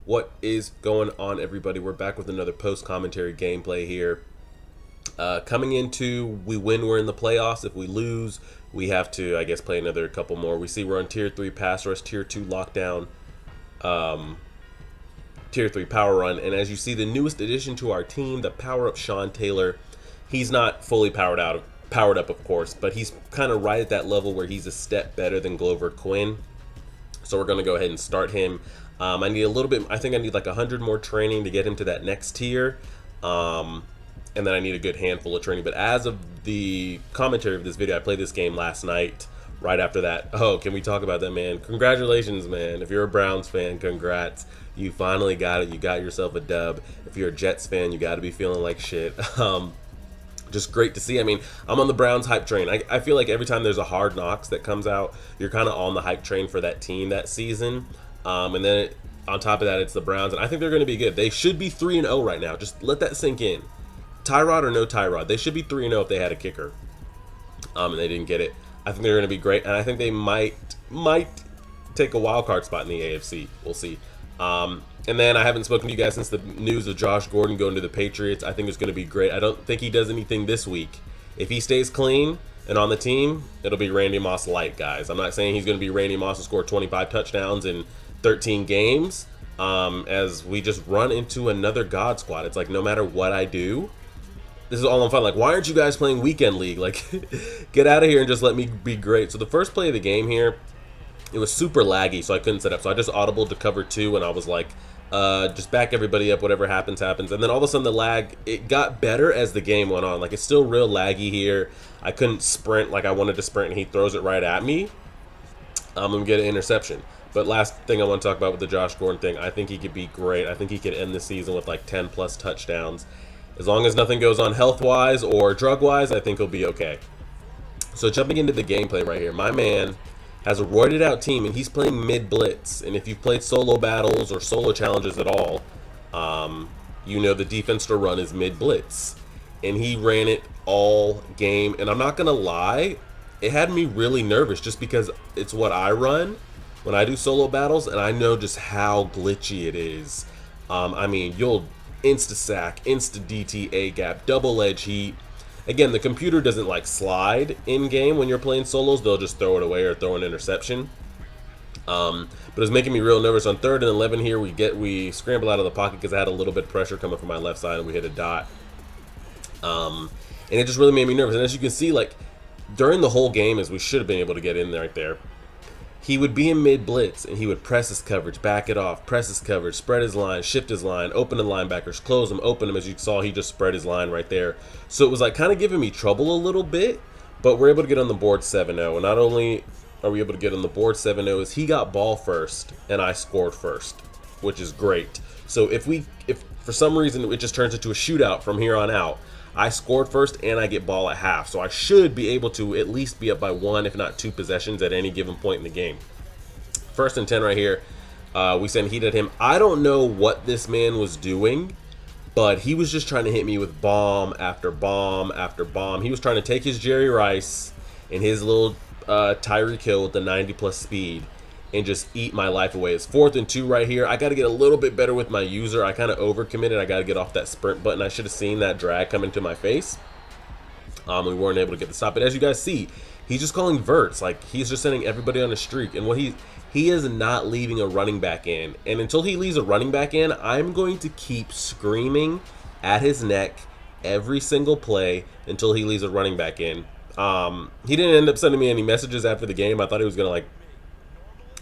What is going on, everybody? We're back with another post-commentary gameplay here. Coming into, we win, we're in the playoffs. If we lose, we have to, I guess, play another couple more. We see we're on Tier 3 Pass Rush, Tier 2 Lockdown, Tier 3 Power Run. And as you see, the newest addition to our team, the Power Up Sean Taylor. He's not fully powered up, of course, but he's kind of right at that level where he's a step better than Glover Quinn. So we're going to go ahead and start him. I need a little bit, I think I need like 100 more training to get him to that next tier. And then I need a good handful of training. But as of the commentary of this video, I played this game last night right after that. Oh, can we talk about that, man? Congratulations, man. If you're a Browns fan, congrats. You finally got it. You got yourself a dub. If you're a Jets fan, you got to be feeling like shit. Just great to see. I mean, I'm on the Browns hype train. I feel like every time there's a Hard Knocks that comes out, you're kind of on the hype train for that team that season. And then on top of that, it's the Browns, and I think they're going to be good. They should be 3-0 right now. Just let that sink in. Tyrod or no Tyrod, they should be 3-0 if they had a kicker. And they didn't get it. I think they're going to be great, and I think they might take a wild card spot in the AFC. We'll see. And then I haven't spoken to you guys since the news of Josh Gordon going to the Patriots. I think it's going to be great. I don't think he does anything this week. If he stays clean and on the team, it'll be Randy Moss light, guys. I'm not saying he's going to be Randy Moss and score 25 touchdowns in 13 games. As we just run into another God squad. It's like no matter what I do, this is all I'm finding. Like, why aren't you guys playing weekend league? Like, get out of here and just let me be great. So the first play of the game here, it was super laggy, so I couldn't set up. So I just audibled to cover 2, and I was like, just back everybody up. Whatever happens, happens. And then all of a sudden the lag, it got better as the game went on. Like, it's still real laggy here. I couldn't sprint like I wanted to sprint, and he throws it right at me. I'm going to get an interception. But last thing I want to talk about with the Josh Gordon thing, I think he could be great. I think he could end the season with like 10+ touchdowns. As long as nothing goes on health-wise or drug-wise, I think he'll be okay. So jumping into the gameplay right here, my man has a roided out team, and he's playing mid-blitz. And if you've played solo battles or solo challenges at all, you know the defense to run is mid-blitz. And he ran it all game. And I'm not going to lie, it had me really nervous just because it's what I run when I do solo battles, and I know just how glitchy it is. I mean, you'll insta-sack, insta-DT, A-gap, double-edge heat. Again, the computer doesn't like slide in-game when you're playing solos. They'll just throw it away or throw an interception. But it's making me real nervous. On 3rd and 11 here, we scramble out of the pocket because I had a little bit of pressure coming from my left side, and we hit a dot. And it just really made me nervous. And as you can see, like, during the whole game, as we should have been able to get in right there, he would be in mid-blitz, and he would press his coverage, back it off, press his coverage, spread his line, shift his line, open the linebackers, close them, open them. As you saw, he just spread his line right there. So it was like kind of giving me trouble a little bit, but we're able to get on the board 7-0. And not only are we able to get on the board 7-0, is he got ball first, and I scored first, which is great. So if for some reason it just turns into a shootout from here on out, I scored first and I get ball at half. So I should be able to at least be up by 1, if not 2 possessions at any given point in the game. 1st and 10 right here. We send heat at him. I don't know what this man was doing, but he was just trying to hit me with bomb after bomb after bomb. He was trying to take his Jerry Rice and his little Tyreek Hill with the 90+ speed and just eat my life away. It's 4th and 2 right here. I got to get a little bit better with my user. I kind of overcommitted. I got to get off that sprint button. I should have seen that drag come into my face. We weren't able to get the stop. But as you guys see, he's just calling verts. Like, he's just sending everybody on a streak. And what he is not leaving a running back in. And until he leaves a running back in, I'm going to keep screaming at his neck every single play until he leaves a running back in. He didn't end up sending me any messages after the game. I thought he was going to, like,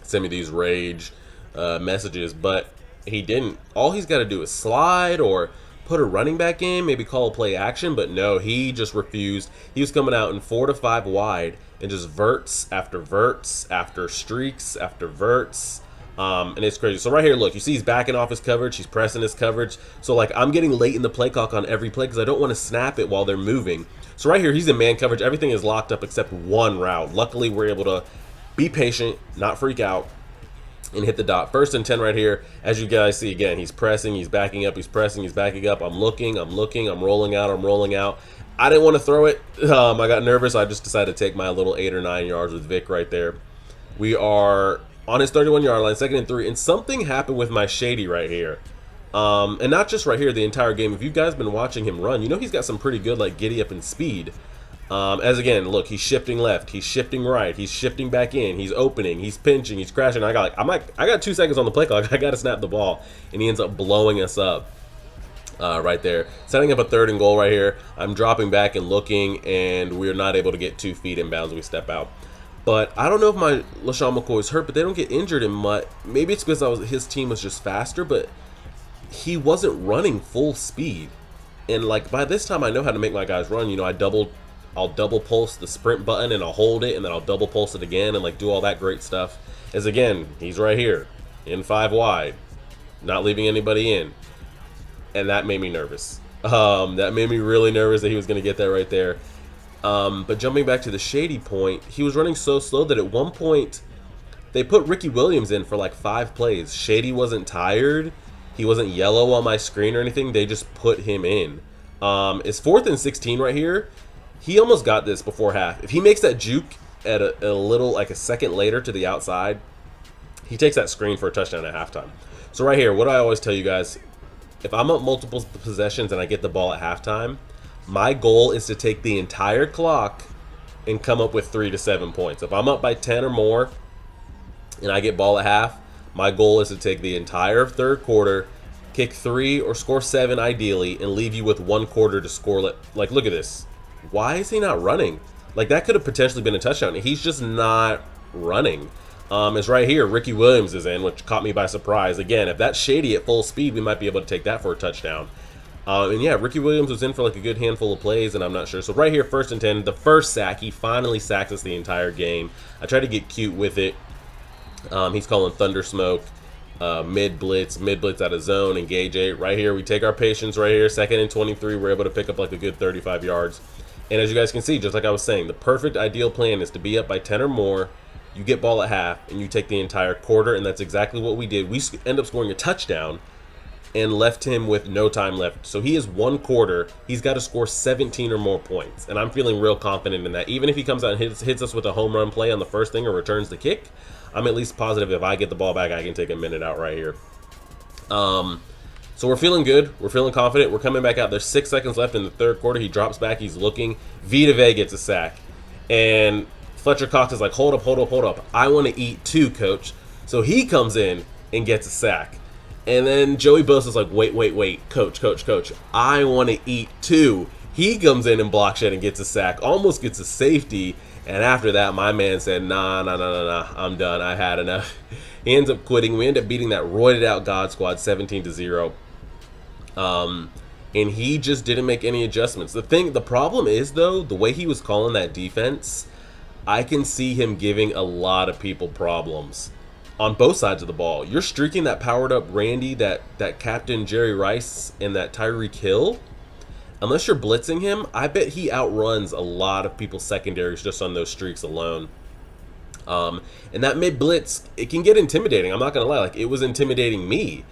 send me these rage messages, but he didn't. All he's got to do is slide or put a running back in, maybe call a play action, but no, he just refused. He was coming out in 4 to 5 wide and just verts after streaks after verts. And it's crazy. So right here, look, you see he's backing off his coverage, he's pressing his coverage. So like I'm getting late in the play clock on every play because I don't want to snap it while they're moving. So right here, he's in man coverage. Everything is locked up except one route. Luckily, we're able to be patient, not freak out, and hit the dot. 1st and 10 right here. As you guys see, again, he's pressing, he's backing up, he's pressing, he's backing up. I'm looking, I'm rolling out. I didn't want to throw it. I got nervous. I just decided to take my little 8 or 9 yards with Vic right there. We are on his 31-yard line, 2nd and 3, and something happened with my Shady right here. And not just right here, the entire game. If you guys been watching him run, you know he's got some pretty good like giddy up and speed. As again, look, he's shifting left, he's shifting right, he's shifting back in, he's opening, he's pinching, he's crashing. I got 2 seconds on the play clock. I got to snap the ball, and he ends up blowing us up. Right there, setting up a 3rd and goal right here. I'm dropping back and looking, and we're not able to get 2 feet inbounds. We step out. But I don't know if my LaShawn McCoy is hurt, but they don't get injured in much. Maybe it's because his team was just faster, but he wasn't running full speed. And like by this time, I know how to make my guys run. You know, I'll double pulse the sprint button and I'll hold it, and then I'll double pulse it again and like do all that great stuff. As again, he's right here in 5 wide, not leaving anybody in, and that made me nervous. That made me really nervous that he was going to get that right there. But jumping back to the Shady point, he was running so slow that at one point they put Ricky Williams in for like 5 plays. Shady wasn't tired. He wasn't yellow on my screen or anything. They just put him in. It's 4th and 16 right here. He almost got this before half. If he makes that juke at a little, like a second later to the outside, he takes that screen for a touchdown at halftime. So right here, what do I always tell you guys? If I'm up multiple possessions and I get the ball at halftime, my goal is to take the entire clock and come up with 3 to 7 points. If I'm up by 10 or more and I get ball at half, my goal is to take the entire 3rd quarter, kick 3 or score 7 ideally, and leave you with 1 quarter to score. Like, look at this. Why is he not running? Like, that could have potentially been a touchdown. He's just not running. It's right here. Ricky Williams is in, which caught me by surprise. Again, if that's Shady at full speed, we might be able to take that for a touchdown. And yeah, Ricky Williams was in for like a good handful of plays, and I'm not sure. So right here, 1st and 10, the first sack. He finally sacks us the entire game. I tried to get cute with it. He's calling thunder smoke, mid blitz out of zone, engage 8. Right here, we take our patience right here. 2nd and 23, we're able to pick up like a good 35 yards. And as you guys can see, just like I was saying, the perfect ideal plan is to be up by 10 or more. You get ball at half, and you take the entire quarter, and that's exactly what we did. We end up scoring a touchdown and left him with no time left. So he is 1 quarter. He's got to score 17 or more points, and I'm feeling real confident in that. Even if he comes out and hits us with a home run play on the first thing or returns the kick, I'm at least positive if I get the ball back, I can take a minute out right here. So we're feeling good. We're feeling confident. We're coming back out. There's 6 seconds left in the 3rd quarter. He drops back. He's looking. Vita gets a sack. And Fletcher Cox is like, hold up. I want to eat 2, coach. So he comes in and gets a sack. And then Joey Bosa's like, wait, coach. I want to eat 2. He comes in and blocks it and gets a sack. Almost gets a safety. And after that, my man said, nah, I'm done. I had enough. He ends up quitting. We end up beating that roided out God Squad 17-0. And he just didn't make any adjustments. The problem is, though, the way he was calling that defense, I can see him giving a lot of people problems on both sides of the ball. You're streaking that powered up Randy, that Captain Jerry Rice, and that Tyreek Hill. Unless you're blitzing him, I bet he outruns a lot of people's secondaries just on those streaks alone. And that mid blitz, it can get intimidating. I'm not gonna lie, like it was intimidating me.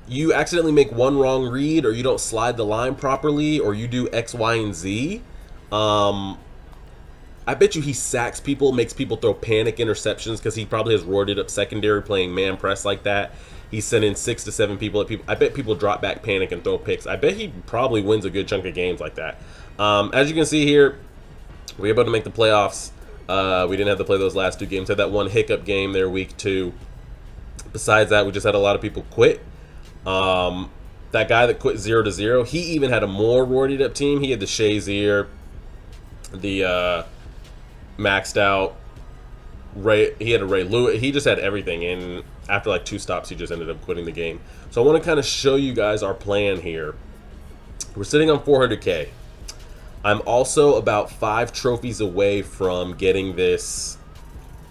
You accidentally make one wrong read, or you don't slide the line properly, or you do X, Y, and Z. I bet you he sacks people, makes people throw panic interceptions because he probably has roared up secondary playing man press like that. He's sending 6 to 7 people at people. I bet people drop back, panic, and throw picks. I bet he probably wins a good chunk of games like that. As you can see here, we were able to make the playoffs. We didn't have to play those last 2 games. Had that one hiccup game there week 2. Besides that, we just had a lot of people quit. That guy that quit 0-0, he even had a more roided up team. He had the Shazier, the maxed out Ray. He had a Ray Lewis. He just had everything, and after like 2 stops, he just ended up quitting the game. So I want to kind of show you guys our plan here. We're sitting on 400K. I'm also about 5 trophies away from getting this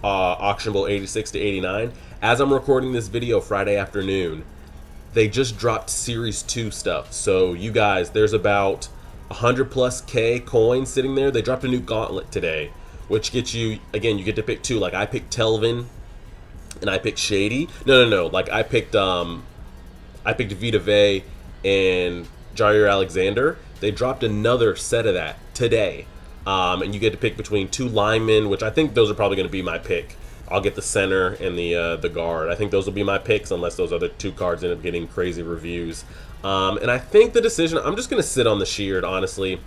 auctionable 86 to 89. As I'm recording this video Friday afternoon, they just dropped Series 2 stuff. So you guys, there's about 100 plus K coins sitting there. They dropped a new gauntlet today, which gets you, again, you get to pick 2. Like I picked Telvin and I picked Shady. No. Like I picked Vita Vea and Jair Alexander. They dropped another set of that today. And you get to pick between 2 linemen, which I think those are probably going to be my pick. I'll get the center and the guard. I think those will be my picks unless those other 2 cards end up getting crazy reviews. And I think the decision, I'm just going to sit on the Sheard, honestly.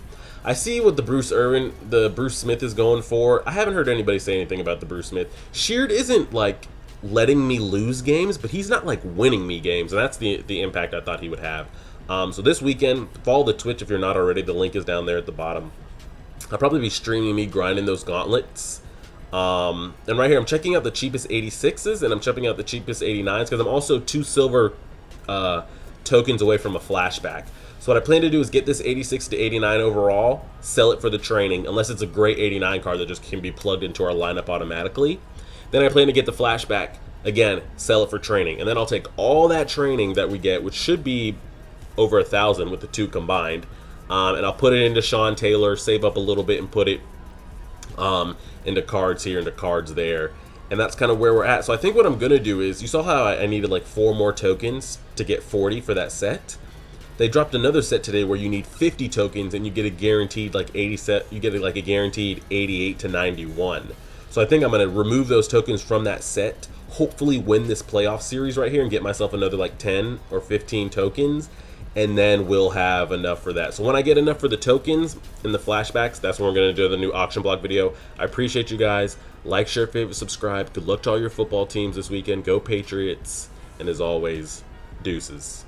I see what the Bruce Smith is going for. I haven't heard anybody say anything about the Bruce Smith. Sheard isn't like letting me lose games, but he's not like winning me games, and that's the impact I thought he would have. So this weekend, follow the Twitch if you're not already. The link is down there at the bottom. I'll probably be streaming me grinding those gauntlets. And right here, I'm checking out the cheapest 86s, and I'm checking out the cheapest 89s, because I'm also 2 silver tokens away from a flashback. So what I plan to do is get this 86 to 89 overall, sell it for the training, unless it's a great 89 card that just can be plugged into our lineup automatically. Then I plan to get the flashback, again, sell it for training. And then I'll take all that training that we get, which should be over 1,000 with the 2 combined, and I'll put it into Sean Taylor, save up a little bit, and put it into cards here, into cards there. And that's kind of where we're at. So I think what I'm going to do is, you saw how I needed like 4 more tokens to get 40 for that set? They dropped another set today where you need 50 tokens and you get a guaranteed like 80 set, you get like a guaranteed 88 to 91. So I think I'm going to remove those tokens from that set, hopefully win this playoff series right here and get myself another like 10 or 15 tokens, and then we'll have enough for that. So when I get enough for the tokens and the flashbacks, that's when we're going to do the new auction block video. I appreciate you guys. Like, share, favorite, subscribe. Good luck to all your football teams this weekend. Go Patriots. And as always, deuces.